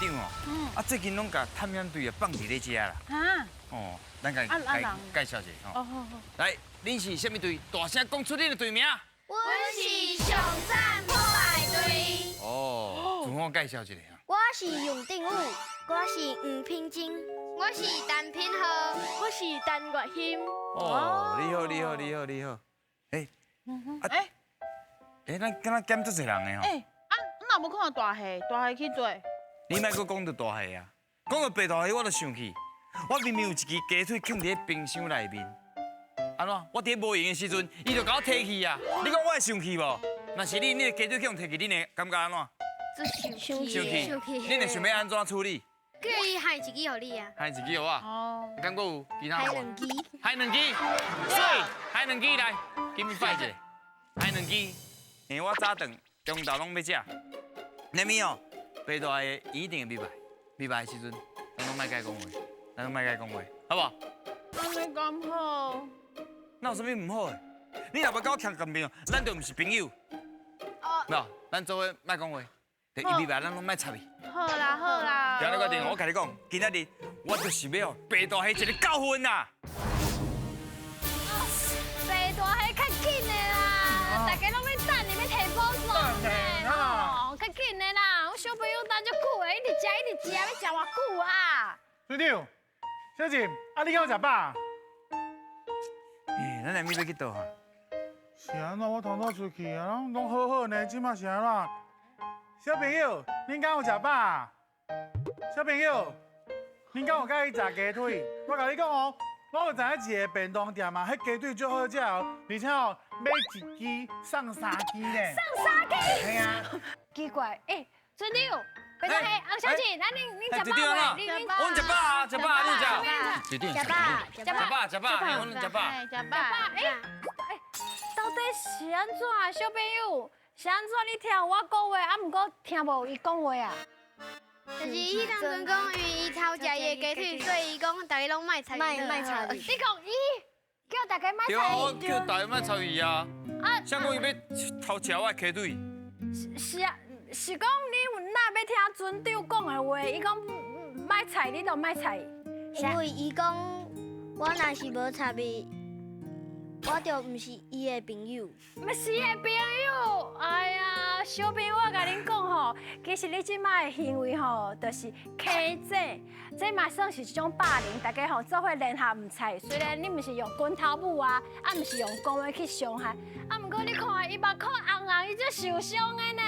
长哦，最近拢甲探险队啊放伫咧遮啦。啊，哦，咱甲介绍一下吼。哦好好。来，恁是什么队？大声讲出恁的队名。阮是上战破坏队。哦，自我介绍一下。我是杨定武，我是黄品金，我是陈品浩，我是陈月欣。哦，你好。咱敢若减足侪人的吼。那无看大戏，大戏去对。你莫搁讲到大戏啊，讲到白大戏我就生气。我明明有一支鸡腿放伫咧冰箱内面，安怎？我伫咧无闲的时阵，伊就甲我摕去啊！你讲我会生气无？若是你的鸡腿去互摕去，恁会感觉安怎？生气。恁会想要安怎处理？叫伊害一支互你啊。害一支给我。哦。敢搁有其他？害两支。害两支。水，害两支来，给你摆一下。害两支，因为我早顿中昼拢要食。那咪哦，白大的一定会明白，明白的时阵，咱拢莫甲伊讲话，咱拢莫甲伊讲话，好不好？安尼咁好？哪有啥物唔好的？你若要甲我强干兵，咱就唔是朋友。喏，咱做伙莫讲话，就伊明白，咱拢莫插伊。好啦。今日决定，我甲你讲，今仔日我就是要白大戏一个教训啦。白大戏较紧的啦，大家拢要等你要摕补偿的吼，较紧的啦。我小朋友等足久的，一直食，要食偌久啊？队长，小姐，你敢有食饱？咱下暝要去倒啊？是安怎？我通早出去啊，拢好好呢，即马是安怎？小朋友，恁敢有食饱？小朋友，恁敢有介意食鸡腿？我甲你讲哦，我有知影一个便当店嘛，迄鸡腿最好食哦，而且哦，买一支送3支呢。送3支？系啊。奇怪，村长，白大戏，小姐，恁食饱未？我食饱啊，食饱啊，你食？食饱。食饱，我们食饱。到底是安怎啊，小朋友？是安怎？你听我讲话，毋过听无伊讲话啊？就是伊当阵讲，因为伊偷食伊的鸡腿，所以伊讲大家拢卖菜。卖菜。你讲伊叫大家卖菜。对啊，我叫大家莫吵伊啊。想讲伊要偷吃我的鸡腿。是啊，是讲你哪要听村长讲的话？伊讲卖菜，你就卖菜。因为伊讲，我若是无插伊。我就唔是伊的朋友，唔是伊的朋友。哎呀，小朋友，我甲恁讲吼，其实你即摆的行为吼，就是欺债，这嘛算是一种霸凌。大家吼做伙联合唔菜，虽然你唔是用拳头舞啊，唔是用讲话去伤害，毋过你看伊目眶红红，伊才受伤的呢。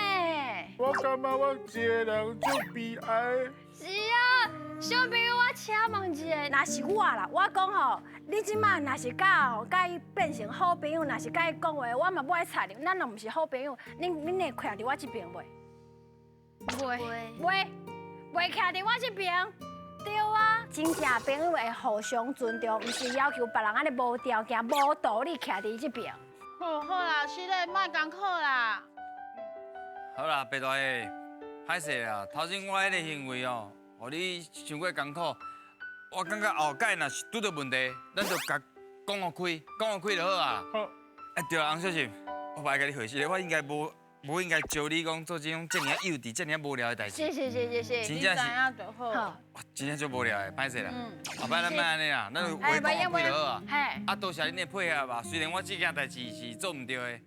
我感觉我一个人足悲哀。是啊，小朋友，我请问一下，若是我啦，我讲吼，你即摆若是甲伊变成好朋友，若是甲伊讲话，我嘛不爱插你，咱若毋是好朋友，恁会徛伫我这边袂？袂徛伫我这边。对啊，真正朋友会互相尊重，毋是要求别人安尼无条件、无道理徛伫这边。好啦，是咧，莫艰苦啦。好啦，白大爷，歹势啦，头先我迄个行为哦，互你伤过艰苦，我感觉后摆若是拄到问题，咱就甲讲互开就好啊。好。对啊，洪小姐，我歹甲你回事，我应该无应该招你讲做这种遮尔幼稚、遮尔无聊的代志。是，真正是，就好。真正足无聊的，歹势啦。后摆咱莫安尼啦，咱就话讲互开就好啊。多谢恁的配合啊，虽然我这件代志是做唔对的。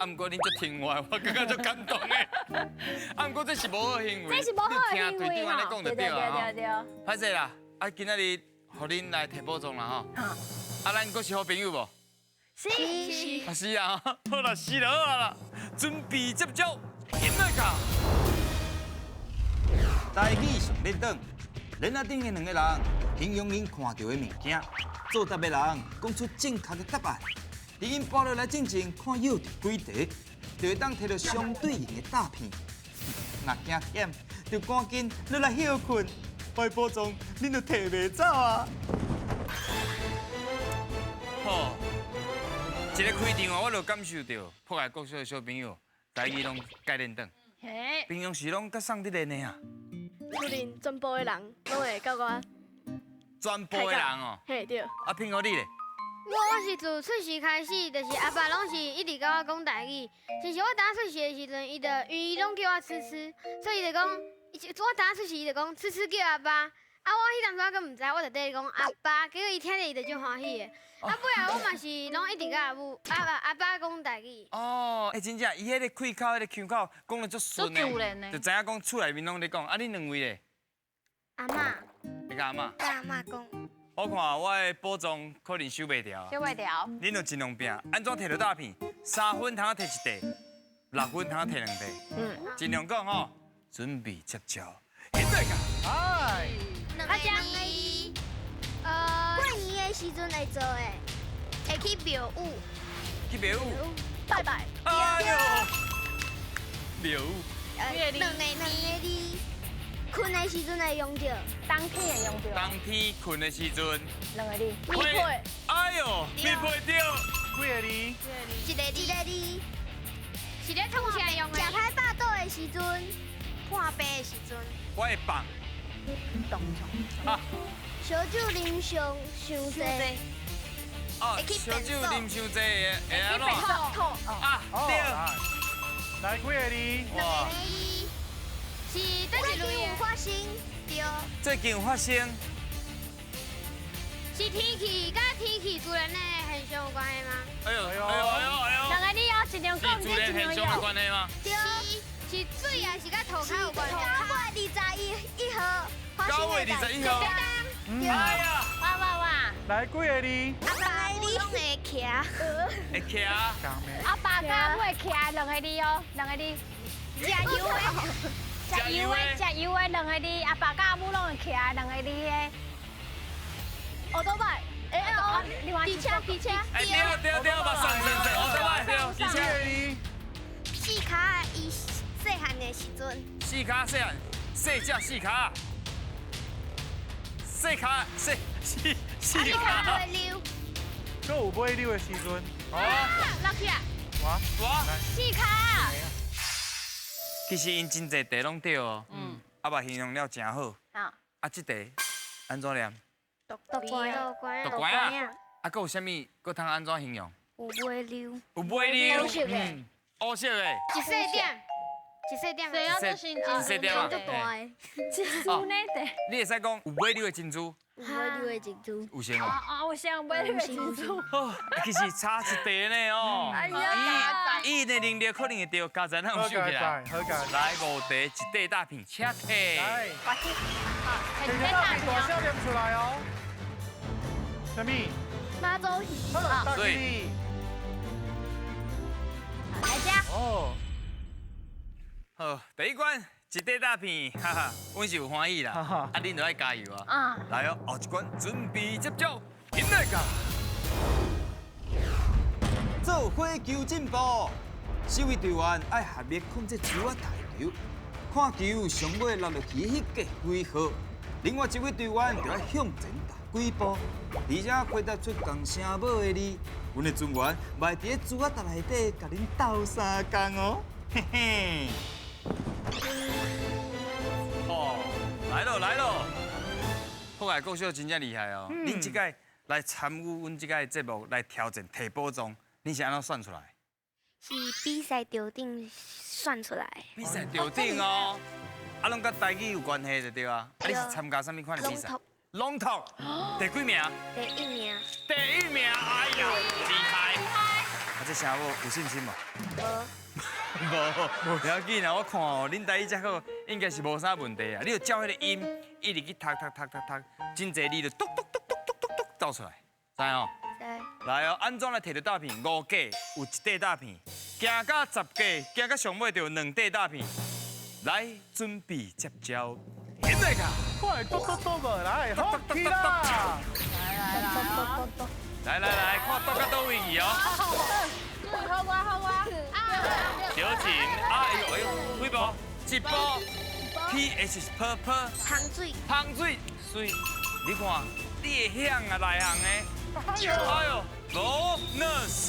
毋过恁足听话，我感觉足感动的。毋过这是无好行为，这是无好的行为你听队长安尼讲就对啊。对。歹势啦，今仔日互恁来提补偿啦吼。咱阁是好朋友无？是。是啊，好啦，是就好啦，准备接招，演来卡。台语上练档，恁仔顶的2个人形容因看到的物件，作答的人讲出正确的答案。伫因搬落来进前看幼稚几题，就会当摕到相对应的大片。若惊险，就赶紧落来休困。我补偿，恁就摕袂走啊！好，一个开场我就感受到破坏国小的小朋友，台语拢改练档。平常时拢甲送伫练的啊。可能全部的人拢会甲我。全部的人哦。嘿，对。平和你咧？我是自出世开始，就是阿爸拢是一直甲我讲台语。就是我刚出世的时阵，伊因为伊拢叫我吃，所以就讲我当出去伊就讲次次叫阿爸，啊我迄当初佫毋知，我就跟伊讲阿爸，结果伊听着伊就足欢喜的。啊，尾后我嘛是拢一直甲阿母阿爸讲台语。哦，真正伊迄个开口、迄个腔口讲得足顺的，就知影讲厝内面拢咧讲。啊，恁两位咧？阿嬷，你甲阿嬷？甲阿嬷讲。我看我的保障可能收袂掉。收袂掉。恁就尽量拼，安怎摕到大片？3分通摕一地，6分通摕2地。尽量讲吼，准备接招。现在讲，哎，阿江过年的时阵会做的，会去庙宇。去庙宇。拜拜。哎呦，庙宇。两个字，困的时阵会用着。当天会用到。当天困的时阵。两个字。配。哎呦，配到。几个字？一个字。是咧创啥用的？食歹饱肚的时阵，破病的时阵。我会放。啊。烧酒啉上济。哦，烧酒啉伤济会安怎？啊，对。来几个字？哇！是倒是类有发生？对。最近有发生。是天气甲天气自然的现象有关系吗？哎呦！两个字哦，尽量讲，是自然现象的关系吗？对。是水啊，是甲土骹有关系。9月21号。 9月21号。哎呀！哇！来几个字？阿爸你拢会骑。会骑。阿爸甲会骑两个字哦，两个字。食油的。食油的两个字，阿爸甲阿母拢会骑两个字的。奥多拜，另外汽车。哎，对，马上，奥多拜对，汽车。四卡伊细汉的时阵。四卡细汉，细只四卡。 细卡。会溜。搁有尾溜的时阵。哦，落去啊！我。四卡。其实因真侪地拢对哦。阿爸形容了真好。啊，这地安怎念？独关啊。啊，搁有啥物？搁通安怎形容？有尾溜。有尾溜。黑色的。黑色的。一细点。谁要做心机？一细点啊。珍珠呢？你会使讲有尾溜的珍珠。 有尾溜的珍珠。有先哦。有先尾溜的珍珠。其实差一地呢哦。哎呀！伊的能力可能会对家长让收起来。好佳。来5地一地大片，请提。来。很地大片大小念出来哦。什么？妈祖鱼。对。来家。哦。好，第一关。 一地大片，哈哈，阮是有欢喜啦，啊，恁就爱加油啊！来哦，后一关准备接招，现在噶！做火球进步，四位队员爱合力控制球啊大球，看球上尾落落去迄个回合，另外一位队员就要向前踏几步，而且回答出共声母的字，阮的船员卖伫咧珠仔塔内底，甲恁斗相共哦，嘿嘿。 哦，来咯！好个国小真正厉害哦！恁即届来参与阮即届节目来挑战提宝藏，恁是安怎算出来？是比赛场顶算出来。比赛场顶哦，啊，拢甲台语有关系就对啊。啊，你是参加什么款的比赛？龙头。第几名？第1名。第1名，哎呀，厉害！啊，这声母有信心无？无，不要紧啊！我看哦，恁台语遮好，应该是无啥问题啊。你就照迄个音，一直去读，真侪字就嘟走出来，知哦？知。来哦，安怎来摕到大片？5架有1块大片，行到10架，行到上尾就有2块大片。来，准备接招，现在噶！快嘟无来，好起啦！来，看嘟到倒位去哦。好我。调整，哎呦，几步？1步 ，PH 芳水，水，你看，你会响啊内行的，哎呦，无那是，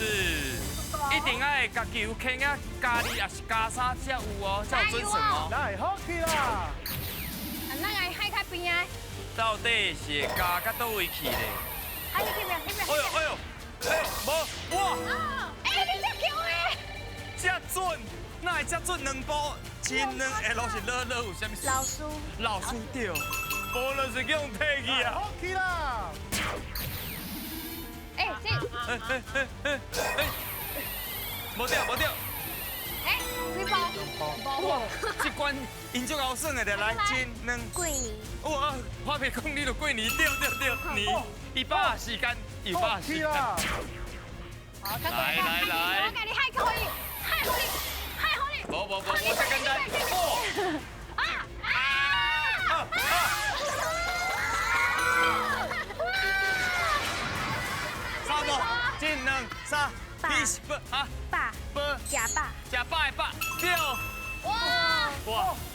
一定爱家己有轻啊，家己也是加衫才有哦，才有准绳哦。来，好起啦！那个海较边啊？到底是加到倒位去咧？哎呦，无哇！哎，你这球诶！这准，哪会这准2步？真两下都是乐乐有啥物事？老师，老师对，无论是用退去啊。好去啦！哎，这无掉无掉，哎，你包，这关因足好耍的，就来真两。桂林，哇，我袂讲你就过年，对，年100时间，100时间。啦！来，我给你害可以，害可以，害可以。无，我再简单。哦，三无，真两三，必不啊，爸，不假爸，食饱的饱，对。哇，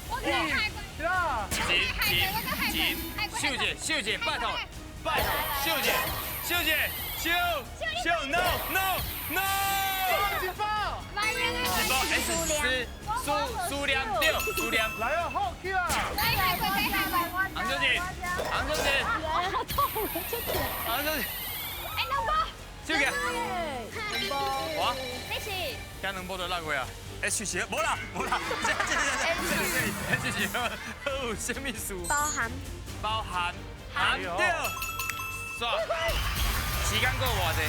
我给你害过，去啦！真，秀姐，拜托，秀姐，No，一包，来人啊！一包 S 数量对，数量。来啊，好去啦！来害过，杭小姐，杭小姐，哎，两包，秀姐，哇，你是今两包都哪个啊？H 鞋，无啦，这，H 鞋，好，什么数？包含对，煞，时间过偌济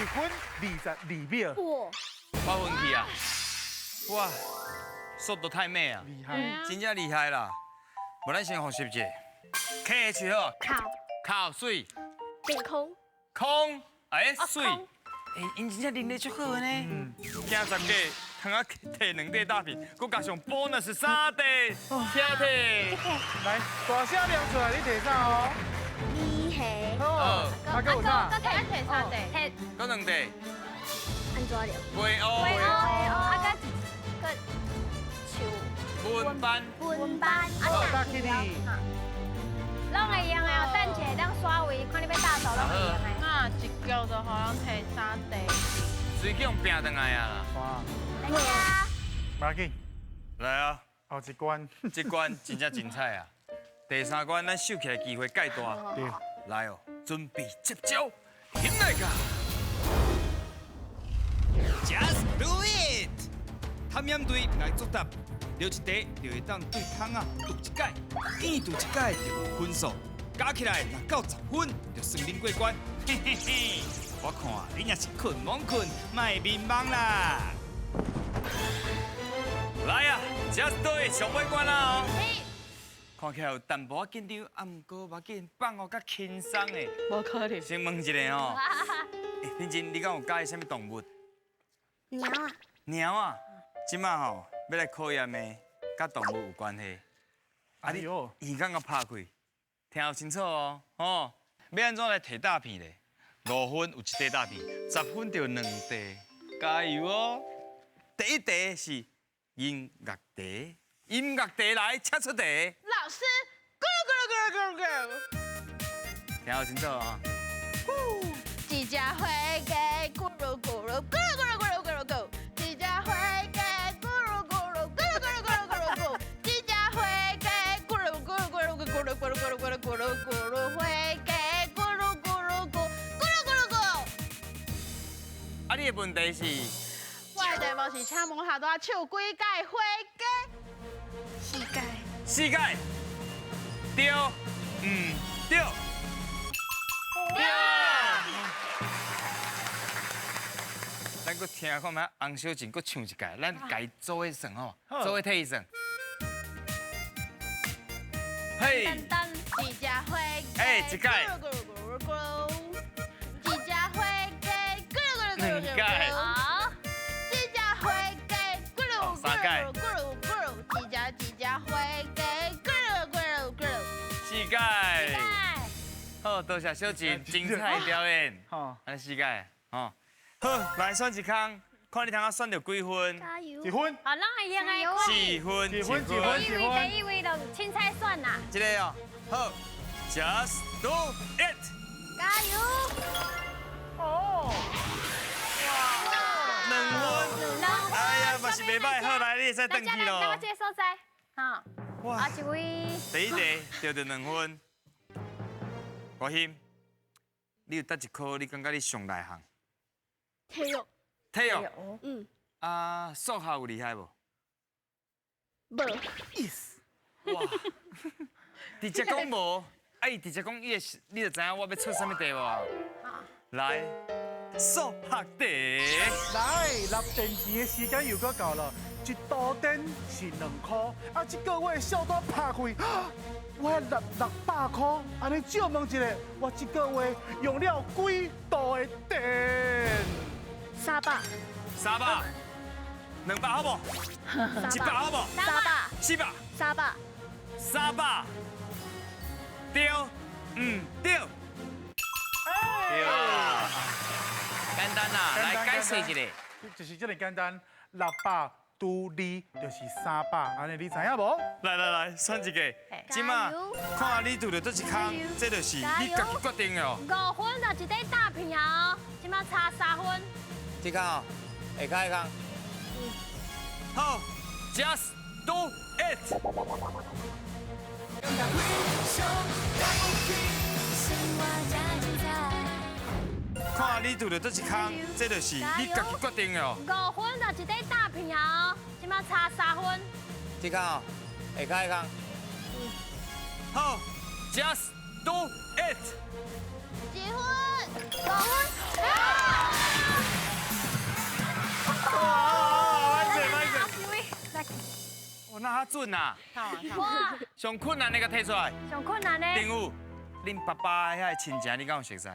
1分22秒，哇， ，8分去啊！哇，速度太慢啊，厉害！真正厉害啦！无咱先学习者 ，KH 好，靠水顶空，空，哎水，空哎，因真正练得足好呢。今10个，通啊摕2块大饼，佮加上 bonus 3块，挑剔。来，大声亮出来，你提啥哦？米黑，好，啊，给我啥？摕3块，摕佮2块，安怎了？龟哦，乌，啊个球，文班，分班，好，大 Kitty，拢会用的，等者当刷位，看你要大手拢会用的。那一局就好像摕3块。水叫拼转来啊哇，等下，不要紧，啦！来啊，后一关，这关真正精彩啊！第3关咱秀起来机会介大，对，来哦，准备接招，行来个！Just do it！探险队来作答，留一题就会当对桶啊读一解，见读一解就有分数，加起来若到10分就算恁过关。嘿嘿嘿，我看你若是困懵困，卖迷茫啦。来啊，Just do it 上尾关啦哦！看起来有淡薄仔紧张，啊，毋过无紧，放学较轻松的。无可能。先问一下哦，平真你敢有介意什么动物？鸟啊，猫啊，即马吼要来考验的，甲动物有关系。啊，你哎呦，耳孔甲拍开，听有清楚哦。哦，要安怎来摕大片咧？5分有1块大片，10分就有2块，加油哦！第一题是音乐题，音乐题来请出题，老师，咕噜咕噜咕噜咕噜咕噜，听好清楚哦。一只花鸡咕噜咕噜咕噜咕噜咕噜咕噜咕，一只花鸡咕噜咕噜咕噜咕噜咕噜咕噜咕，一只花鸡咕噜咕噜咕噜咕噜咕噜咕噜咕噜咕噜咕噜咕噜花鸡咕噜咕噜咕咕噜咕噜咕。啊，你的问题是？我的题目是请问下大手几届花鸡？膝盖，膝盖，对，对，对。咱搁听看觅洪小静搁唱一届，咱家做伙算吼，做伙替伊算。嘿，一只花鸡，哎一届咕噜咕噜咕噜咕噜，一只花鸡，咕噜咕噜咕噜咕噜咕两届噜。好，一只花鸡，咕噜咕三届噜咕噜咕噜，一只花鸡，咕噜咕噜咕噜。膝盖。好，多谢小静精彩表演。好，安膝盖，吼。好，来选一空，看你通啊选到几分加油1！分，啊，拢会用的。 ？4分，几分几分第一位就凊彩选啦。这个哦，好 ，Just do it。加油！哦， 2分，哎呀，嘛是袂歹，好来，你会使转去那咯个。这个所在，哈，啊一位，第一题得到2分，国兴，你有答一科，你感觉你上内行？体育，体育，嗯，啊，数学有厉害无？无， yes。哇！直接讲无，伊直接讲伊的，你就知影我要出什么题无？来，数学题。来，立电池的时间又搁到了，一度电是2块，啊，这个月小单拍开，我600块，安尼借问一下，我这个月用了几度的电300， 300、200好不？100好不？700、 300， 300，对，对。对啊，简单啦，来解释一下。就是这么简单，600除2就是300，安尼你知影无？来，算一个，即马看你拄到倒一空，这就是你家己决定的哦。 5分就一块大片哦，即马差3分。这空哦，下开空。好 ，Just do it。看你拄到倒一空，这就是你家己决定的哦。 5分就一块大片哦，即马差3分。这空哦，下开空。好，Just do it。 结婚。哇，歹势。来，哦，那较准呐。哇，上困难那个摕出来。上困难呢。丁武，恁爸爸遐亲情你敢有熟悉？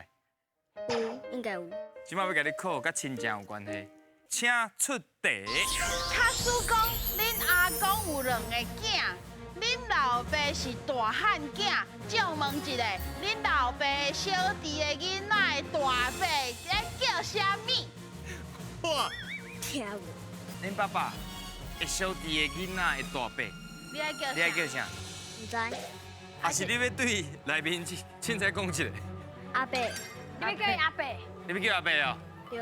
有，应该有。即摆要甲你考，甲亲情有关系，请出题。卡叔讲，恁阿公有2个囝，恁老爸是大汉囝。请问一下，恁老爸小弟的囡仔的大伯在叫啥物？哇，听无？恁爸爸的小弟的囡仔的大伯，你爱叫你爱叫啥？唔知。还是你要对内面凊彩讲一下？阿伯，你要叫伊阿伯？你要叫阿伯哦？对。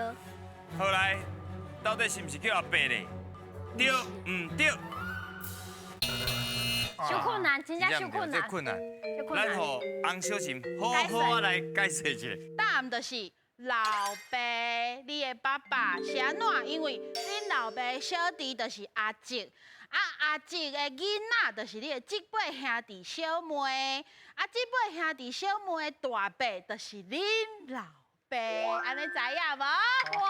好来，到底是毋是叫阿伯咧？对，对。小困难，真正小困难。这困难。小困难。咱互洪小琴好好来解释一下。答案就是老爸，你的爸爸是安怎？因为恁老爸的小弟就是阿叔，阿叔的囡仔就是你的即辈兄弟小妹，即辈兄弟小妹的大伯就是恁老爸，安尼知影无？哇！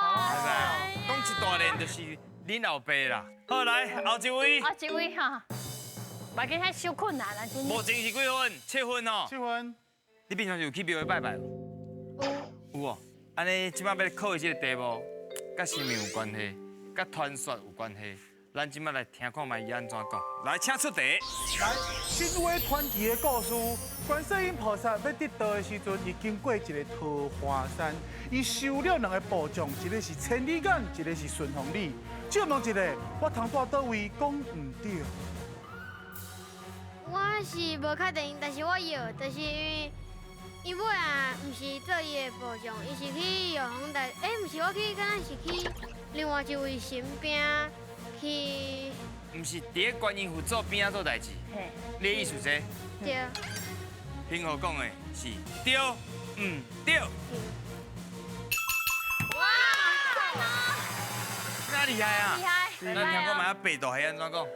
讲一大连就是恁老爸啦。好来，后一位。后一位哈，嘛紧遐小困难啦，真目前是几分？7分哦。 7分。你平常有去庙会拜拜有？有哦。安尼，即摆要考的这个题目，甲生命有关系，甲传说有关系。咱即摆来听看卖伊安怎讲。来，请出题。来，神话传奇的故事，观世音菩萨要得道的时阵，伊经过一个桃花山，伊收了2个宝藏，一个是千里眼，一个是顺风耳。借问一下，我通带倒位讲唔对？我是无确定，但是我摇，就是因为伊尾啊，毋是做伊的宝藏，伊是去玉皇大，毋是我去，敢若是去另外一位神兵去。毋是伫个观音佛祖边仔做代志。嘿，你的意思是？对。平和讲的是对，对。哇，赞哦！哪厉害啊！厉害，咱听看卖啊，白大黑安怎讲？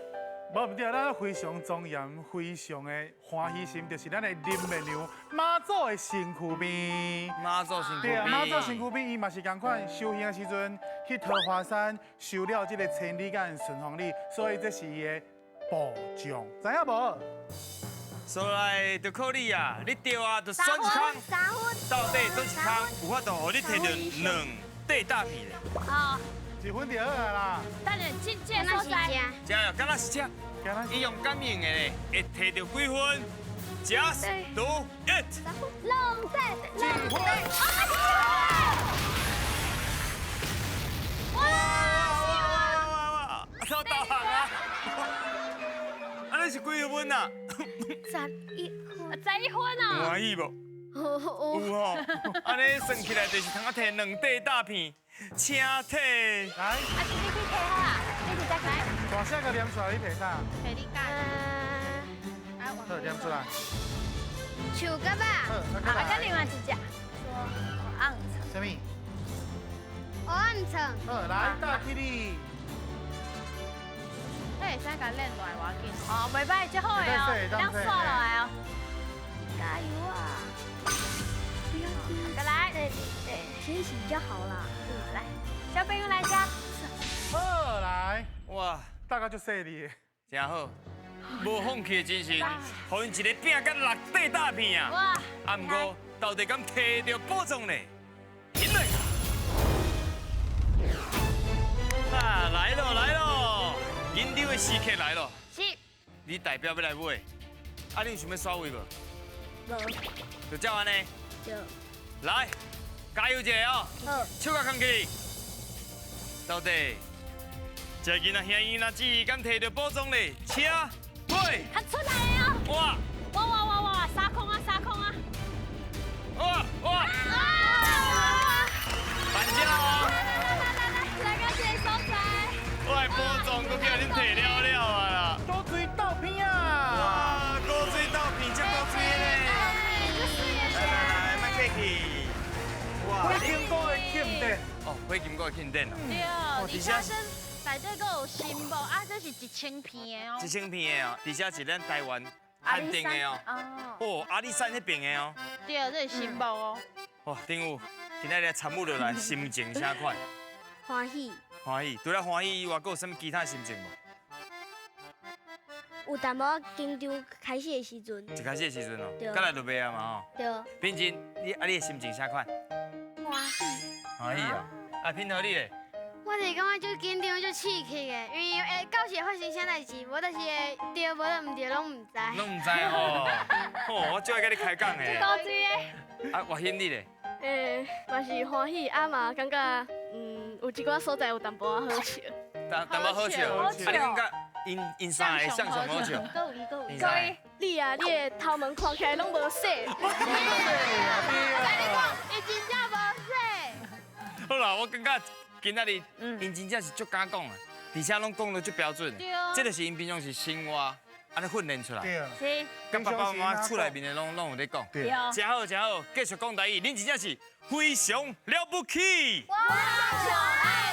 无毋对，咱非常庄严，非常的欢喜心，就是咱的林媚娘妈祖的身躯边。妈祖身躯对啊，边。妈祖身躯边，伊嘛是共款修行的时阵去桃花山修了这个千里眼、顺风耳，所以这是伊的宝藏，知影无？所来就靠你啊！你对啊，就选一空。3分。到底倒一空有法度，互你摕到2块大片咧？好， 1分就好啊啦。等下真正敢若是所在。这。加油，敢若是这，今仔伊用感应的咧，会摕到几分？Just do it！龙仔，龙仔，哇！超导航啊！安尼是几分啊？ 11分哦。满意无？有吼，安尼算起来就是通啊摕2块大片，请摕。来，啊，你去摕好啊，你直接来。大声个念出来，你摕啥？陪你干。好，念出来。树蛤吧，好，啊，跟另外一只。昂，什么？黑暗层，好，来，大起你。嘿，会使甲练落来我紧。哦，袂歹，最好的哦，当刷落来哦。加油啊！不要紧，再来，洗一洗就好啦。来，小朋友来下。好来，哇，大概就这里。真好，无放弃的精神，互因一个饼甲6块大片啊！哇，啊，不过到底敢摕到宝藏呢？赢了！啊，来咯来咯，银雕的时刻来咯！是，你代表要来买，啊，你有想要耍位无？无，就照安尼，就来，加油一下哦！好。手甲扛起来。到底，这囡仔兄囡仔姊敢摕到宝藏呢？请买！看出来的哦。哇哇，3空啊，3空啊。哇！反正哦，来个这个所在。我的宝藏都叫恁摕了啊啦！多水倒片啊！哇，高水倒片，这高水嘞！来，莫客气。哇，会经过的庆典，哦，会经过庆典哦，对，哦而且这内底佫有新木啊，这是1000片的哦。 1000片的哦，而且是咱台湾限定的哦。哦。哦，阿里山那边的哦。对，这是新木哦。哇，丁武，今仔日参与落来，心情啥款？欢喜，欢喜，除了欢喜以外，还有什么其他心情无？有淡薄紧张开始的时阵，一开始的时阵哦，对再来就袂啊嘛吼。对，平真，你的心情啥款？欢喜，欢喜哦。啊，平和你嘞？我就是感觉就紧张就刺激的，因为到时会发生啥代志，无就是会对无就唔对，拢唔知。拢唔知吼。哦，我最爱跟你开讲的。高水的。啊，华欣你嘞？嘛是欢喜，啊嘛感觉，有一寡所在有淡薄仔好笑。淡薄好笑。啊，你感觉因三个相上好笑？够有够有。因三个。你啊，你的头毛看起来拢无洗。伊真正无说。好啦，我感觉今仔日因真正是足敢讲啊，而且拢讲得足标准的。对哦这就是因平常是生活安尼训练出来。对，是。跟爸爸妈妈厝内面的拢有咧讲。对，真好真好，继续讲台语，恁真正是非常了不起。我小爱